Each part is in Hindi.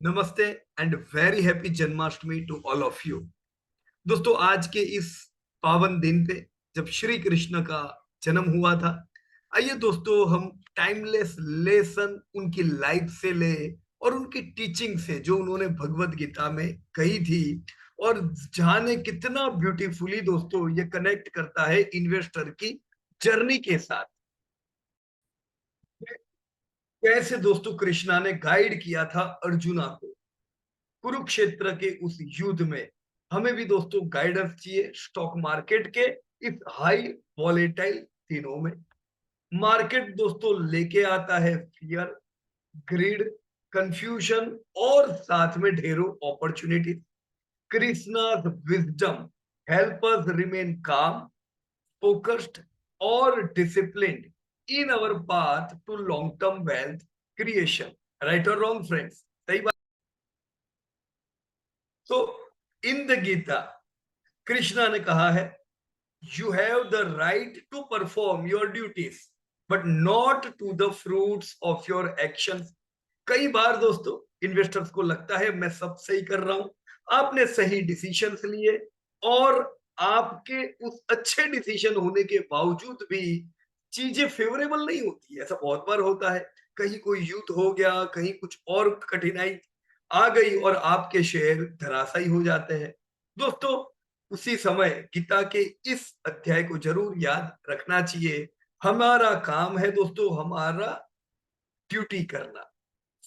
नमस्ते and very happy Janmashtami to all of you. दोस्तों, आज के इस पावन दिन पे जब श्री कृष्ण का जन्म हुआ था, आइए दोस्तों हम टाइमलेस लेसन उनकी लाइफ से ले और उनकी टीचिंग से जो उन्होंने भगवत गीता में कही थी, और जाने कितना ब्यूटीफुली दोस्तों ये कनेक्ट करता है इन्वेस्टर की जर्नी के साथ। कैसे दोस्तों कृष्णा ने गाइड किया था अर्जुना को कुरुक्षेत्र के उस युद्ध में। हमें भी दोस्तों गाइडेंस चाहिए स्टॉक मार्केट के इस हाई वॉलेटाइल दिनों में। मार्केट दोस्तों लेके आता है फियर, ग्रीड, कंफ्यूजन और साथ में ढेरों opportunity. Krishna's wisdom help us remain calm, focused और disciplined in our path to long term wealth creation. Right और रॉन्ग फ्रेंड्स? सही बात। तो इन द गीता कृष्णा ने कहा है, you have the right to perform your duties but not to the fruits of your actions. कई बार दोस्तों इन्वेस्टर्स को लगता है मैं सब सही कर रहा हूं, आपने सही डिसीजंस लिए, और आपके उस अच्छे डिसीजन होने के बावजूद भी चीजें फेवरेबल नहीं होती है। ऐसा बहुत बार होता है, कहीं कोई युद्ध हो गया, कहीं कुछ और कठिनाई आ गई और आपके शेयर धराशायी हो जाते हैं। दोस्तों, उसी समय गीता के इस अध्याय को जरूर याद रखना चाहिए। हमारा काम है दोस्तों, हमारा ड्यूटी करना।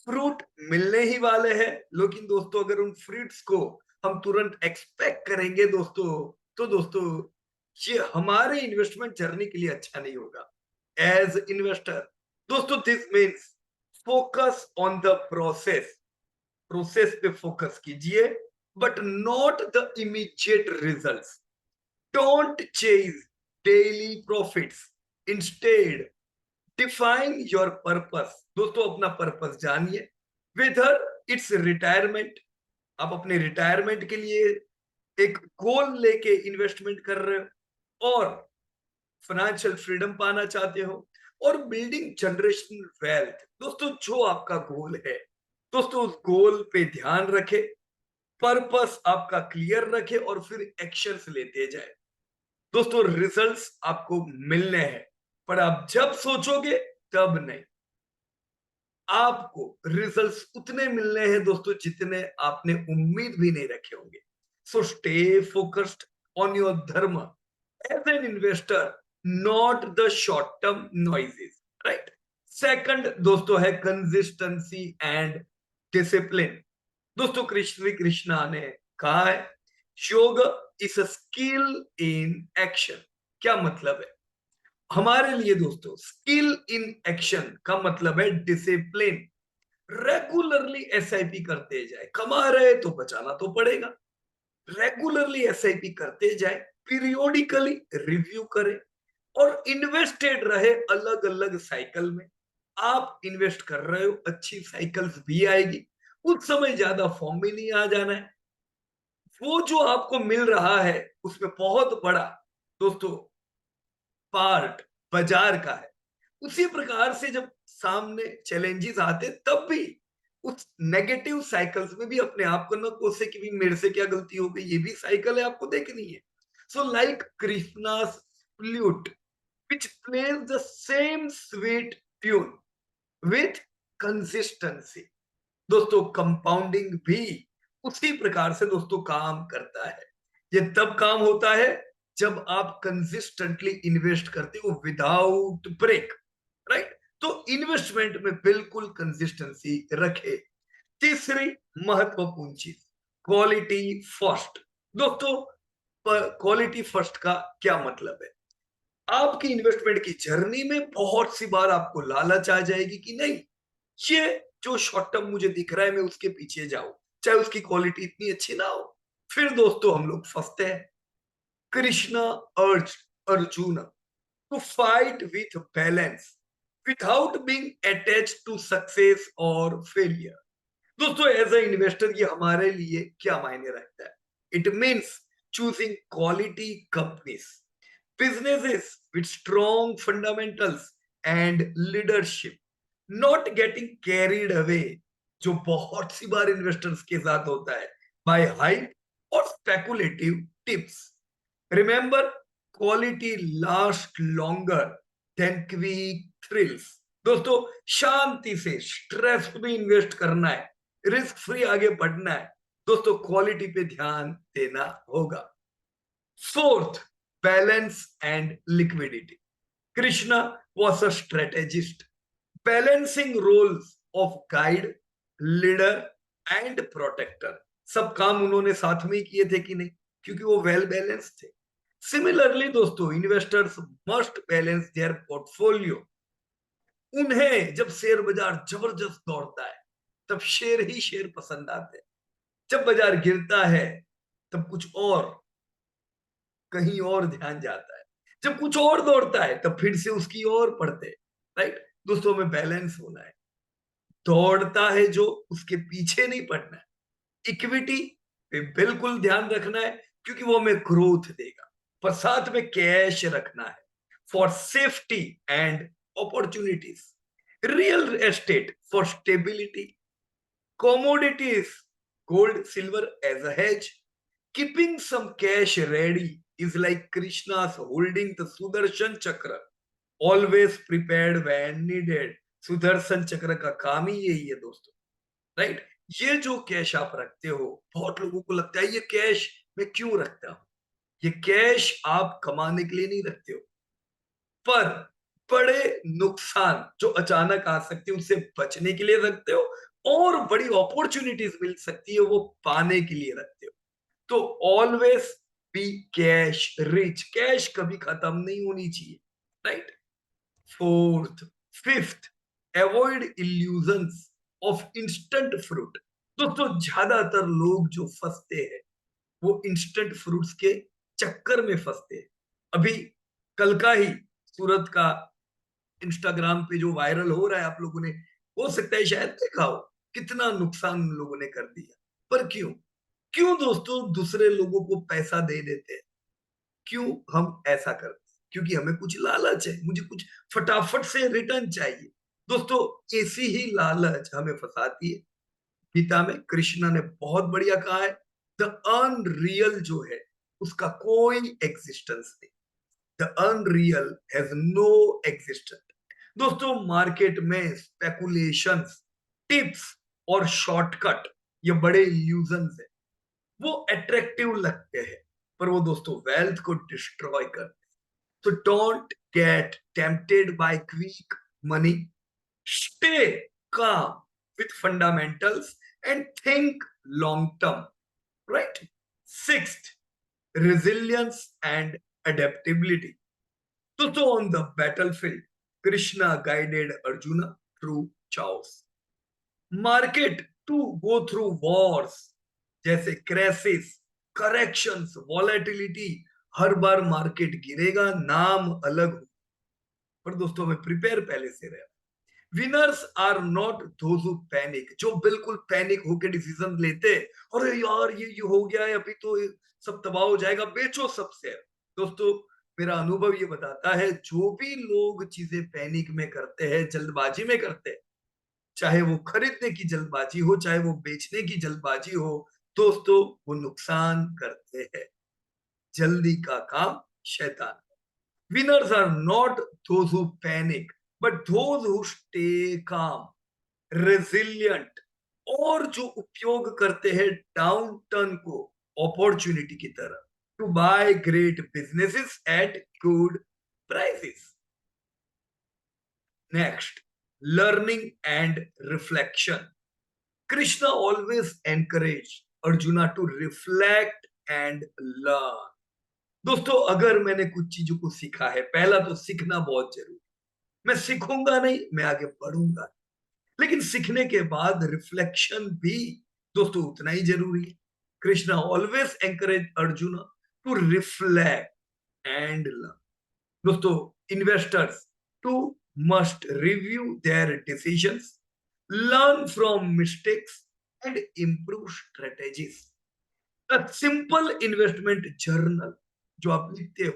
फ्रूट मिलने ही वाले हैं, लेकिन दोस्तों अगर उन फ्रूट्स को हम तुरंत एक्सपेक्ट करेंगे दोस्तों, तो दोस्तों ये हमारे इन्वेस्टमेंट जर्नी के लिए अच्छा नहीं होगा। एज इन्वेस्टर दोस्तों, this means focus on the process. Process पे फोकस कीजिए but not the immediate results. Don't chase daily profits, instead define your purpose. दोस्तों अपना पर्पस जानिए, वेदर इट्स रिटायरमेंट, आप अपने रिटायरमेंट के लिए एक गोल लेके इन्वेस्टमेंट कर रहे हो, और फाइनेंशियल फ्रीडम पाना चाहते हो, और बिल्डिंग जनरेशनल वेल्थ। दोस्तों जो आपका गोल है दोस्तों, उस गोल पे ध्यान रखे, पर्पस आपका क्लियर रखे और फिर एक्शंस लेते जाए। दोस्तों रिजल्ट्स आपको मिलने हैं, पर आप जब सोचोगे तब नहीं। आपको रिजल्ट्स उतने मिलने हैं दोस्तों जितने आपने उम्मीद भी नहीं रखे होंगे। So stay focused on your dharma as an investor, not the short term noises. Right. Second दोस्तों है कंसिस्टेंसी एंड डिसिप्लिन। दोस्तों कृष्ण कृष्णा ने कहा है, योग is a skill in action. क्या मतलब है हमारे लिए दोस्तों? स्किल इन एक्शन का मतलब है डिसिप्लिन। रेगुलरली एसआईपी करते जाए, कमा रहे तो बचाना तो पड़ेगा। रेगुलरली एसआईपी करते जाए, पीरियोडिकली रिव्यू करें, और इन्वेस्टेड रहे अलग अलग साइकिल में। आप इन्वेस्ट कर रहे हो, अच्छी साइकिल्स भी आएगी, उस समय ज्यादा फॉर्म में नहीं आ जाना है। वो जो आपको मिल रहा है उसमें बहुत बड़ा दोस्तों पार्ट बाजार का है। उसी प्रकार से जब सामने चैलेंजेस आते तब भी उस नेगेटिव साइकिल्स में भी अपने आप को न कोसे कि भी मेरे से क्या गलती हो गई, ये भी साइकिल है, आपको देखनी है। So like Krishna's flute which plays the same sweet tune with consistency। दोस्तों कंपाउंडिंग भी उसी प्रकार से दोस्तों काम करता है। ये तब काम होता है जब आप कंसिस्टेंटली इन्वेस्ट करते हो विदाउट ब्रेक। राइट। तो इन्वेस्टमेंट में बिल्कुल कंसिस्टेंसी रखे। तीसरी महत्वपूर्ण चीज, क्वालिटी फर्स्ट। दोस्तों क्वालिटी फर्स्ट का क्या मतलब है? आपकी इन्वेस्टमेंट की जर्नी में बहुत सी बार आपको लालच आ जाएगी कि नहीं, ये जो शॉर्ट टर्म मुझे दिख रहा है मैं उसके पीछे जाऊं, चाहे उसकी क्वालिटी इतनी अच्छी ना हो। फिर दोस्तों हम लोग फंसते हैं। कृष्णा अर्ज Arjun to fight with balance without being attached to success और फेलियर। दोस्तों एज ए इन्वेस्टर ये हमारे लिए क्या मायने रखता है? It means choosing quality companies, businesses with strong fundamentals and leadership, not getting carried away जो बहुत सी बार इन्वेस्टर्स के साथ होता है, बाय हाइप और speculative tips. Remember, quality last longer than quick thrills. दोस्तों, शांति से स्ट्रेस में इन्वेस्ट करना है, रिस्क फ्री आगे बढ़ना है। दोस्तों, क्वालिटी पे ध्यान देना होगा। Fourth, balance and liquidity. Krishna was a strategist, balancing roles of guide, leader and protector. सब काम उन्होंने साथ में ही किए थे कि नहीं, क्योंकि वो वेल बैलेंस थे। सिमिलरली दोस्तों, investors must balance their portfolio. उन्हें जब शेयर बाजार जबरदस्त दौड़ता है, तब शेयर ही शेयर पसंद आते हैं। जब बाजार गिरता है, तब कुछ और, कहीं और ध्यान जाता है। जब कुछ और दौड़ता है, तब फिर से उसकी ओर पड़ते हैं। राइट दोस्तों, में बैलेंस होना है। दौड़ता है जो, उसके पीछे नहीं पड़ना है। इक्विटी पे बिल्कुल ध्यान रखना है, क्योंकि वो हमें ग्रोथ देगा, पर साथ में कैश रखना है for safety and opportunities. Real estate for stability, commodities, gold, silver as a hedge. Keeping some cash ready is like Krishna's holding the Sudarshan Chakra, always prepared when needed. Sudarshan चक्र का काम ही यही है दोस्तों। राइट, ये जो कैश आप रखते हो, बहुत लोगों को लगता है ये कैश मैं क्यों रखता हूं। ये कैश आप कमाने के लिए नहीं रखते हो, पर बड़े नुकसान जो अचानक आ सकते हैं उससे बचने के लिए रखते हो, और बड़ी अपॉर्चुनिटीज मिल सकती है वो पाने के लिए रखते हो। तो always be cash rich. Cash कभी खत्म नहीं होनी चाहिए। Right. Fourth, fifth, avoid illusions of instant fruit. दोस्तों, ज्यादातर लोग जो फंसते हैं, वो इंस्टेंट फ्रूट्स के चक्कर में फंसते हैं। अभी कल का ही सूरत का इंस्टाग्राम पे जो वायरल हो रहा है, आप लोगों ने हो सकता है शायद देखा हो, कितना नुकसान उन लोगों ने कर दिया। पर क्यों? क्यों दोस्तों दूसरे लोगों को पैसा दे देते हैं? क्यों हम ऐसा करते हैं? क्योंकि हमें कुछ लालच है, मुझे कुछ फटाफट से रिटर्न चाहिए। दोस्तों, ऐसी ही लालच हमें फंसाती है। गीता में कृष्ण ने बहुत बढ़िया कहा है, द अनरियल जो है उसका कोई एग्जिस्टेंस नहीं। The unreal has no existence. दोस्तों, मार्केट में स्पेकुलेशंस, टिप्स और शॉर्टकट, ये बड़े इल्यूजन्स है। वो अट्रैक्टिव लगते हैं, पर वो दोस्तों वेल्थ को डिस्ट्रॉय करते हैं। तो don't get tempted by quick money. Stay calm with fundamentals and think long term. Right? Sixth, resilience and adaptability. So on the battlefield, Krishna guided Arjuna through chaos. Market to go through wars, जैसे क्रैसिस, करेक्शंस, वॉलेटिलिटी। हर बार मार्केट गिरेगा, नाम अलग हो, पर दोस्तों हमें प्रिपेयर पहले से रहे। Winners are not those who panic, जो बिल्कुल पैनिक होकर डिसीजन लेते, अरे यार ये हो गया है, अभी तो सब तबाह हो जाएगा, बेचो सब शेयर। दोस्तों, मेरा अनुभव ये बताता है, जो भी लोग चीजें पैनिक में करते हैं, जल्दबाजी में करते हैं, चाहे वो खरीदने की जल्दबाजी हो, चाहे वो बेचने की जल्दबाजी हो, दोस्तों वो नुकसान करते हैं। जल्दी का काम शैतान। Winners are not those who panic, but those who stay calm, resilient, और जो उपयोग करते हैं डाउन टर्न को अपॉर्चुनिटी की तरह, to buy great businesses at good prices. Next, learning and reflection. Krishna always encouraged Arjuna to reflect and learn. दोस्तों, अगर मैंने कुछ चीजों को सीखा है, पहला तो सीखना बहुत जरूरी। मैं सीखूंगा नहीं, मैं आगे बढ़ूंगा। लेकिन सीखने के बाद रिफ्लेक्शन भी दोस्तों उतना ही जरूरी है। Krishna always encourage Arjuna to reflect and learn. दोस्तों, investors too must review their decisions, learn from mistakes, and improve strategies. A simple investment journal जो आप लिखते हो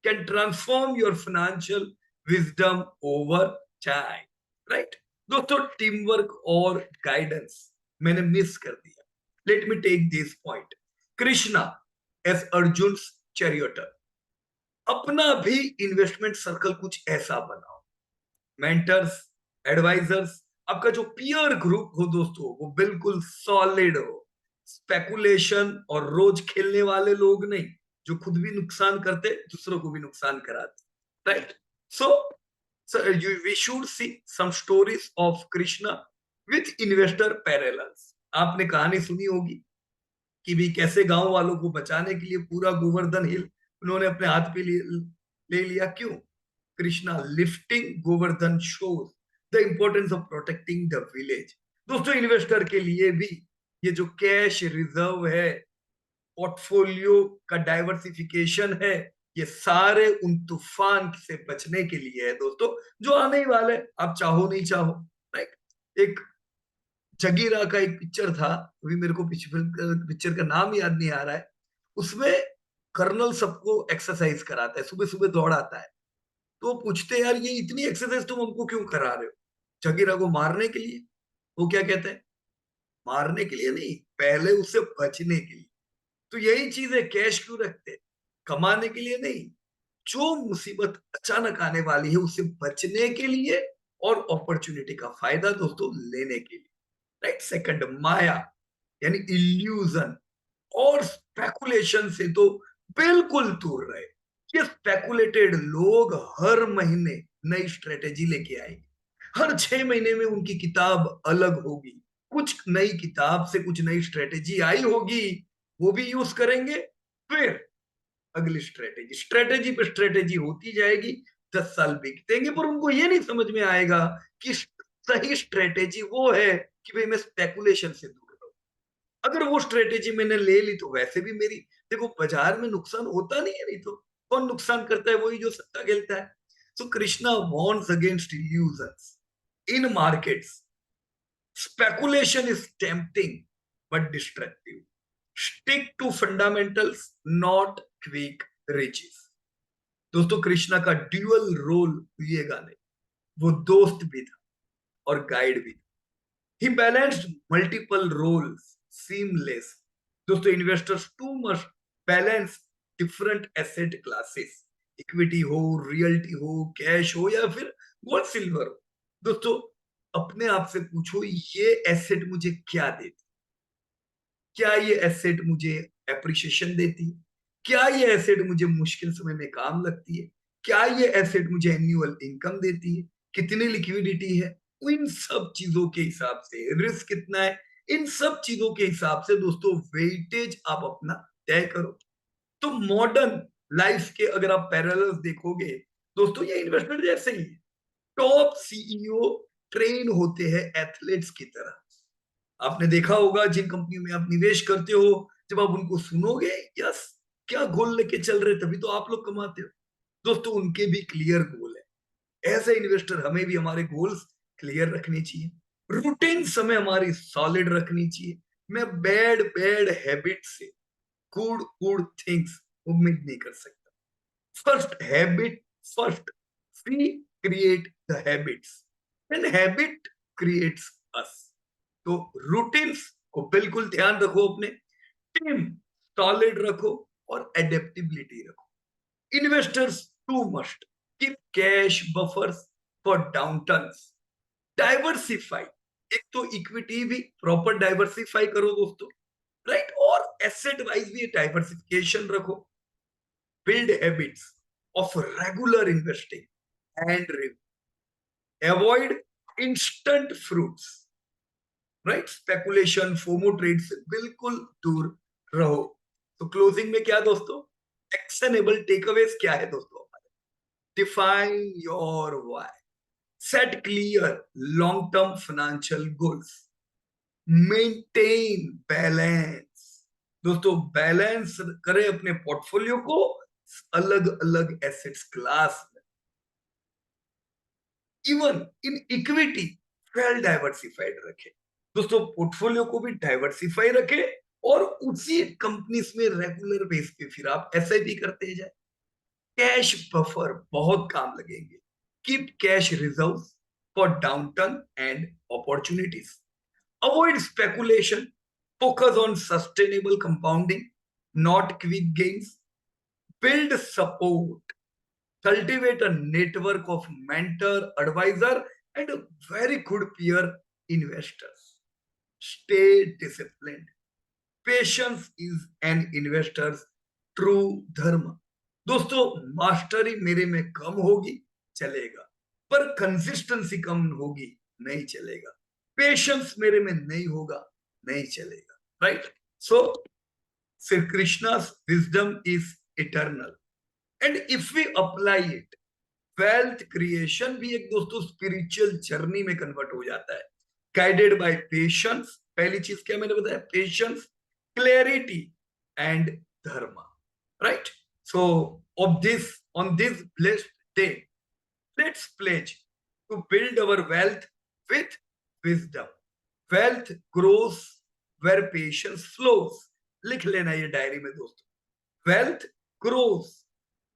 can transform your financial wisdom over time. Right? दोस्तों टीम वर्क और गाइडेंस मैंने मिस कर दिया. Let me take this point. Krishna as Arjun charioteer. अपना भी इन्वेस्टमेंट सर्कल कुछ ऐसा बनाओ. मेंटर्स, एडवाइजर्स, आपका जो पीयर ग्रुप हो दोस्तों वो बिल्कुल सॉलिड हो. स्पेकुलेशन और रोज खेलने वाले लोग नहीं जो खुद भी नुकसान करते दूसरों को भी नुकसान कराते. Right. So we should see some stories of Krishna with investor parallels. आपने कहानी सुनी होगी कि भी कैसे गांव वालों को बचाने के लिए पूरा गोवर्धन हिल उन्होंने अपने हाथ पे ले लिया. क्यों? Krishna lifting Govardhan shows the importance of protecting the village. दोस्तों इन्वेस्टर के लिए भी ये जो कैश रिजर्व है, पोर्टफोलियो का डाइवर्सिफिकेशन है, ये सारे उन तूफान से बचने के लिए है दोस्तों जो आने ही वाले, आप चाहो नहीं चाहो. राइट. एक जगीरा का एक पिक्चर था, अभी मेरे को पिक्चर का नाम याद नहीं आ रहा है. उसमें कर्नल सबको एक्सरसाइज कराता है, सुबह सुबह दौड़ाता है. तो पूछते हैं यार ये इतनी एक्सरसाइज तुम हमको क्यों करा रहे हो? जगीरा को मारने के लिए. वो क्या कहते हैं? मारने के लिए नहीं, पहले उससे बचने के लिए. तो यही चीज है, कैश क्यों रखते? कमाने के लिए नहीं, जो मुसीबत अचानक आने वाली है उससे बचने के लिए और अपॉर्चुनिटी का फायदा दोस्तों लेने के लिए. राइट. सेकंड, माया यानी इल्यूजन और स्पेकुलेशन से तो बिल्कुल दूर रहे. ये स्पेकुलेटेड लोग हर महीने नई स्ट्रेटेजी लेके आएंगे. हर 6 महीने में उनकी किताब अलग होगी. कुछ नई किताब से कुछ नई स्ट्रेटेजी आई होगी, वो भी यूज करेंगे. फिर अगली स्ट्रेटेजी, स्ट्रेटेजी पे स्ट्रेटेजी होती जाएगी. 10 साल बीतेंगे पर उनको ये नहीं समझ में आएगा कि सही स्ट्रेटेजी वो है कि भाई मैं स्पेकुलेशन से दूर रहूं. अगर वो स्ट्रेटेजी मैंने ले ली तो वैसे भी मेरी, देखो बाजार में नुकसान होता नहीं है, नहीं तो कौन नुकसान करता है? वही जो सट्टा खेलता है. So Krishna warns against illusions in markets. Speculation is tempting but destructive. Stick to fundamentals, not quick riches. दोस्तों कृष्णा का ड्यूअल रोल ये गाने, वो दोस्त भी था और गाइड भी था. He balanced multiple roles seamless. दोस्तों investors to must balance different asset classes. Equity हो, रियल्टी हो, कैश हो या फिर गोल्ड सिल्वर हो. दोस्तों अपने आप से पूछो ये एसेट मुझे क्या देती? क्या ये एसेट मुझे एप्रिसिएशन देती है? क्या ये एसेट मुझे मुश्किल समय में काम लगती है? क्या ये एसेट मुझे एनुअल इनकम देती है? कितनी लिक्विडिटी है? इन सब चीजों के हिसाब से रिस्क कितना है, इन सब चीजों के हिसाब से दोस्तों वेटेज आप अपना तय करो. तो मॉडर्न लाइफ के अगर आप पैरेलल्स देखोगे दोस्तों, ये इन्वेस्टमेंट जैसे ही है. टॉप सीईओ ट्रेन होते हैं एथलीट्स की तरह. आपने देखा होगा जिन कंपनी में आप निवेश करते हो, जब आप उनको सुनोगे, यस क्या गोल लेके चल रहे, तभी तो आप लोग कमाते हो. दोस्तों उनके भी क्लियर गोल है. एज ए इन्वेस्टर हमें भी हमारे गोल्स क्लियर रखने चाहिए. रूटीन समय हमारी सॉलिड रखनी चाहिए. मैं बैड बैड हैबिट से गुड गुड थिंग्स उम्मीद नहीं कर सकता. First habit first. We create the habits and habit creates us. तो रूटीन्स को बिल्कुल ध्यान रखो. अपने टीम सॉलिड रखो और एडेप्टिबिलिटी रखो. Investors to must keep cash buffers for downturns. Diversify. एक तो इक्विटी भी प्रॉपर डाइवर्सिफाई करो दोस्तों. राइट. और एसेट वाइज भी डाइवर्सिफिकेशन रखो. build habits of regular investing and avoid instant fruits. Right. Speculation, FOMO trade से बिल्कुल दूर रहो. तो क्लोजिंग में क्या दोस्तों, एक्शनेबल टेकअवेज क्या है दोस्तों हमारे? Define your why. Set clear long term financial goals. Maintain balance. दोस्तों बैलेंस करें अपने पोर्टफोलियो को अलग अलग एसेट्स क्लास में. Even in equity well diversified रखे. दोस्तों पोर्टफोलियो को भी डाइवर्सिफाई रखे और उसी कंपनीज में रेगुलर बेस पे फिर आप एसआईपी करते जाए. कैश बफर बहुत काम लगेंगे. Keep cash reserve for downturn and opportunities. Avoid speculation. Focus on sustainable compounding, not quick gains. Build support. Cultivate a network of mentor, advisor, and a very good peer investors. Stay disciplined. Patience is an investor's true धर्म. दोस्तों, मास्टरी मेरे में कम होगी चलेगा, पर कंसिस्टेंसी कम होगी नहीं चलेगा. पेशेंस मेरे में नहीं होगा नहीं चलेगा. Right? So Sri Krishna's wisdom is eternal, and if we apply it, wealth creation भी एक दोस्तों स्पिरिचुअल जर्नी में कन्वर्ट हो जाता है. Guided by patience. पहली चीज क्या मैंने बताया? पेशेंस, क्लैरिटी एंड धर्म. Right? So on this blessed day, let's pledge to build our wealth with wisdom. Wealth grows where patience flows. लिख लेना ये डायरी में दोस्तों. Wealth grows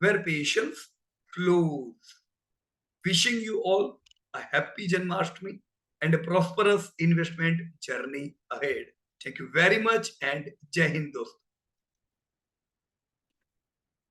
where patience flows. Wishing you all a happy Janmashtami and a prosperous investment journey ahead. Thank you very much and Jai Hind दोस्तों.